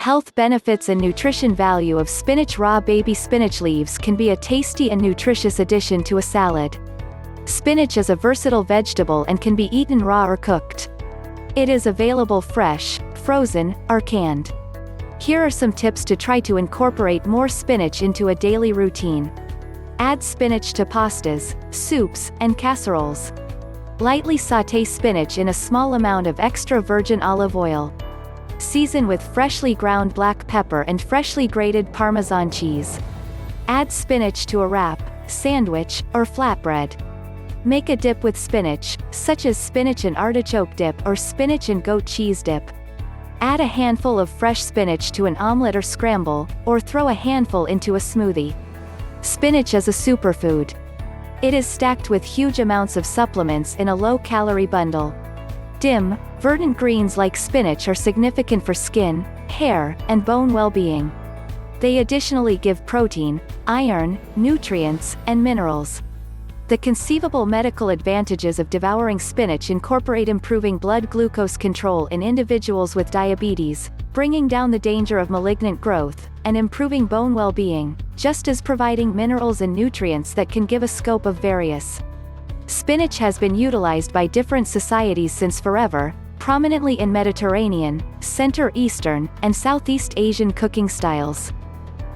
Health benefits and nutrition value of spinach. Raw baby spinach leaves can be a tasty and nutritious addition to a salad. Spinach is a versatile vegetable and can be eaten raw or cooked. It is available fresh, frozen, or canned. Here are some tips to try to incorporate more spinach into a daily routine. Add spinach to pastas, soups, and casseroles. Lightly sauté spinach in a small amount of extra virgin olive oil. Season with freshly ground black pepper and freshly grated Parmesan cheese. Add spinach to a wrap, sandwich, or flatbread. Make a dip with spinach, such as spinach and artichoke dip or spinach and goat cheese dip. Add a handful of fresh spinach to an omelette or scramble, or throw a handful into a smoothie. Spinach is a superfood. It is stacked with huge amounts of supplements in a low-calorie bundle. Dim, verdant greens like spinach are significant for skin, hair, and bone well-being. They additionally give protein, iron, nutrients, and minerals. The conceivable medical advantages of devouring spinach incorporate improving blood glucose control in individuals with diabetes, bringing down the danger of malignant growth, and improving bone well-being, just as providing minerals and nutrients that can give a scope of various. Spinach has been utilized by different societies since forever, prominently in Mediterranean, Central Eastern, and Southeast Asian cooking styles.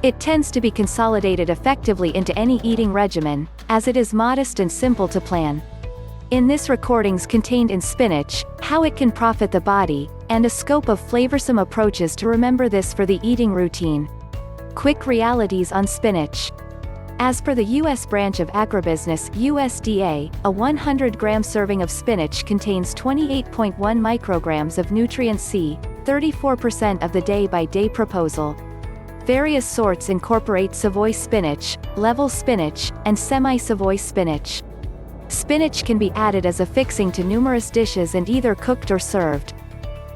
It tends to be consolidated effectively into any eating regimen, as it is modest and simple to plan. In this recordings contained in spinach, how it can profit the body, and a scope of flavorsome approaches to remember this for the eating routine. Quick realities on spinach. As per the U.S. branch of agribusiness USDA, a 100-gram serving of spinach contains 28.1 micrograms of nutrient C, 34% of the day-by-day proposal. Various sorts incorporate Savoy spinach, level spinach, and semi-Savoy spinach. Spinach can be added as a fixing to numerous dishes and either cooked or served.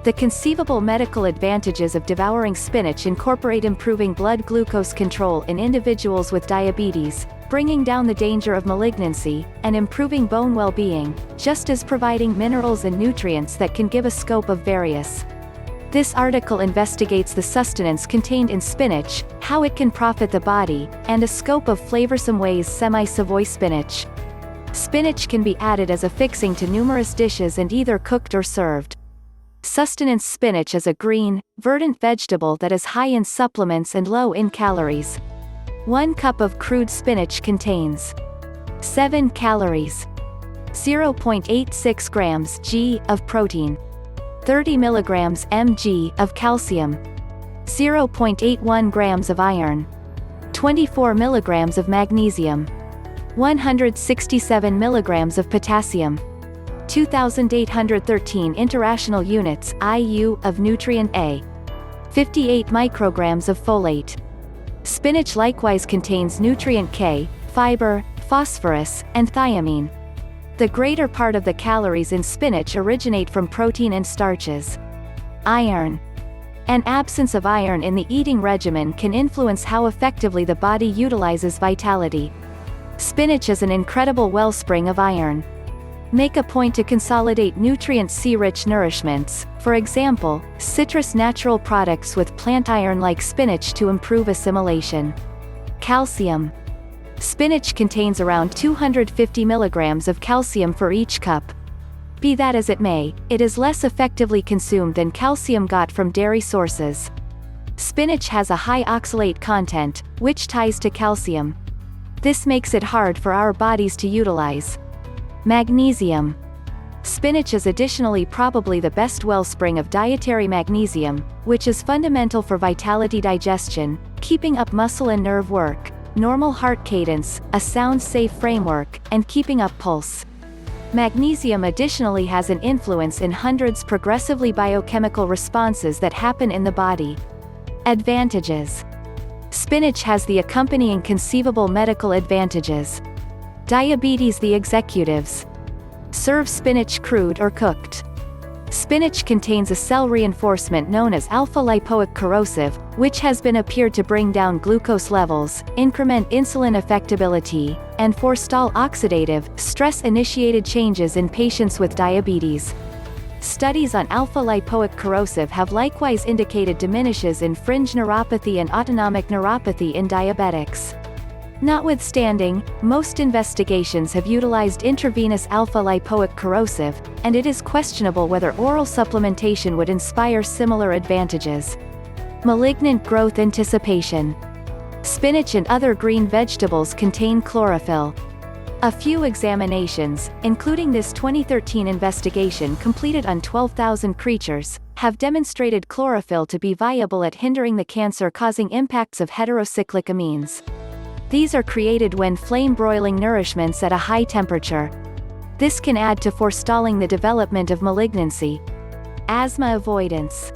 The conceivable medical advantages of devouring spinach incorporate improving blood glucose control in individuals with diabetes, bringing down the danger of malignancy, and improving bone well-being, just as providing minerals and nutrients that can give a scope of various. This article investigates the sustenance contained in spinach, how it can profit the body, and a scope of flavorsome ways semi-Savoy spinach. Spinach can be added as a fixing to numerous dishes and either cooked or served. Sustenance. Spinach is a green, verdant vegetable that is high in supplements and low in calories. 1 cup of crude spinach contains 7 calories, 0.86 grams g of protein, 30 milligrams mg of calcium, 0.81 grams of iron, 24 milligrams of magnesium, 167 milligrams of potassium, 2,813 international units (IU) of nutrient A, 58 micrograms of folate. Spinach likewise contains nutrient K, fiber, phosphorus, and thiamine. The greater part of the calories in spinach originate from protein and starches. Iron. An absence of iron in the eating regimen can influence how effectively the body utilizes vitality. Spinach is an incredible wellspring of iron. Make a point to consolidate nutrient C-rich nourishments, for example, citrus natural products with plant iron like spinach to improve assimilation. Calcium. Spinach contains around 250 milligrams of calcium for each cup. Be that as it may, it is less effectively consumed than calcium got from dairy sources. Spinach has a high oxalate content, which ties to calcium. This makes it hard for our bodies to utilize. Magnesium. Spinach is additionally probably the best wellspring of dietary magnesium, which is fundamental for vitality, digestion, keeping up muscle and nerve work, normal heart cadence, a sound safe framework, and keeping up pulse. Magnesium additionally has an influence in hundreds progressively biochemical responses that happen in the body. Advantages. Spinach has the accompanying conceivable medical advantages. Diabetes. The executives. Serve spinach crude or cooked. Spinach contains a cell reinforcement known as alpha-lipoic corrosive, which has been appeared to bring down glucose levels, increment insulin effectability, and forestall oxidative, stress-initiated changes in patients with diabetes. Studies on alpha-lipoic corrosive have likewise indicated diminishes in fringe neuropathy and autonomic neuropathy in diabetics. Notwithstanding, most investigations have utilized intravenous alpha-lipoic corrosive, and it is questionable whether oral supplementation would inspire similar advantages. Malignant growth anticipation. Spinach and other green vegetables contain chlorophyll. A few examinations, including this 2013 investigation completed on 12,000 creatures, have demonstrated chlorophyll to be viable at hindering the cancer-causing impacts of heterocyclic amines. These are created when flame-broiling nourishments at a high temperature. This can add to forestalling the development of malignancy. Asthma avoidance.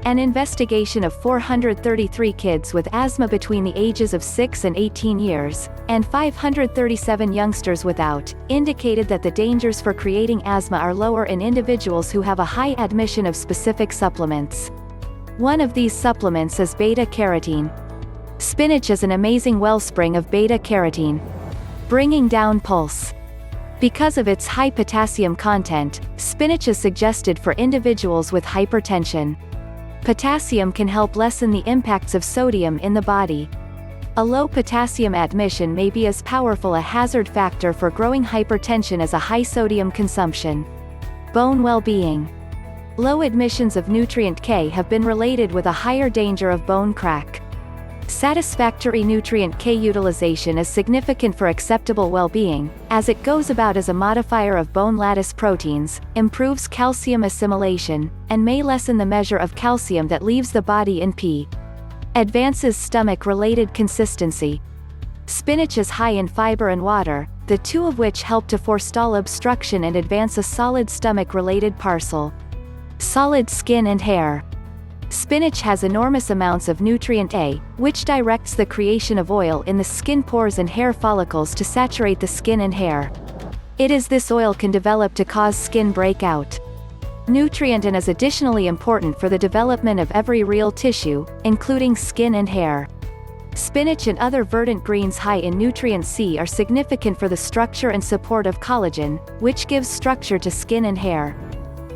An investigation of 433 kids with asthma between the ages of 6 and 18 years, and 537 youngsters without, indicated that the dangers for creating asthma are lower in individuals who have a high admission of specific supplements. One of these supplements is beta-carotene. Spinach is an amazing wellspring of beta-carotene. Bringing down pulse. Because of its high potassium content, spinach is suggested for individuals with hypertension. Potassium can help lessen the impacts of sodium in the body. A low potassium admission may be as powerful a hazard factor for growing hypertension as a high sodium consumption. Bone well-being. Low admissions of nutrient K have been related with a higher danger of bone crack. Satisfactory nutrient K utilization is significant for acceptable well-being, as it goes about as a modifier of bone lattice proteins, improves calcium assimilation, and may lessen the measure of calcium that leaves the body in pee. Advances stomach-related consistency. Spinach is high in fiber and water, the two of which help to forestall obstruction and advance a solid stomach-related parcel. Solid skin and hair. Spinach has enormous amounts of nutrient A, which directs the creation of oil in the skin pores and hair follicles to saturate the skin and hair. It is this oil can develop to cause skin breakout. Nutrient N is additionally important for the development of every real tissue, including skin and hair. Spinach and other verdant greens high in nutrient C are significant for the structure and support of collagen, which gives structure to skin and hair.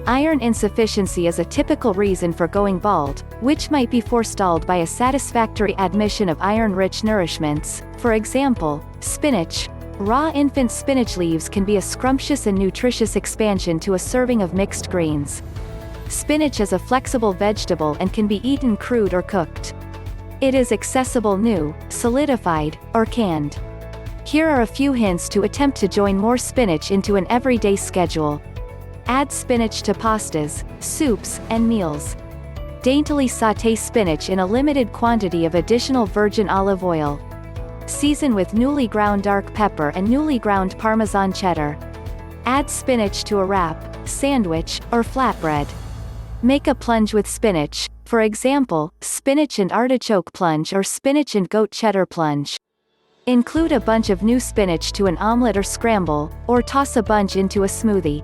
Iron insufficiency is a typical reason for going bald, which might be forestalled by a satisfactory admission of iron-rich nourishments. For example, spinach. Raw infant spinach leaves can be a scrumptious and nutritious expansion to a serving of mixed greens. Spinach is a flexible vegetable and can be eaten crude or cooked. It is accessible new, solidified, or canned. Here are a few hints to attempt to join more spinach into an everyday schedule. Add spinach to pastas, soups, and meals. Daintily sauté spinach in a limited quantity of additional virgin olive oil. Season with newly ground dark pepper and newly ground Parmesan cheddar. Add spinach to a wrap, sandwich, or flatbread. Make a plunge with spinach, for example, spinach and artichoke plunge or spinach and goat cheddar plunge. Include a bunch of new spinach to an omelette or scramble, or toss a bunch into a smoothie.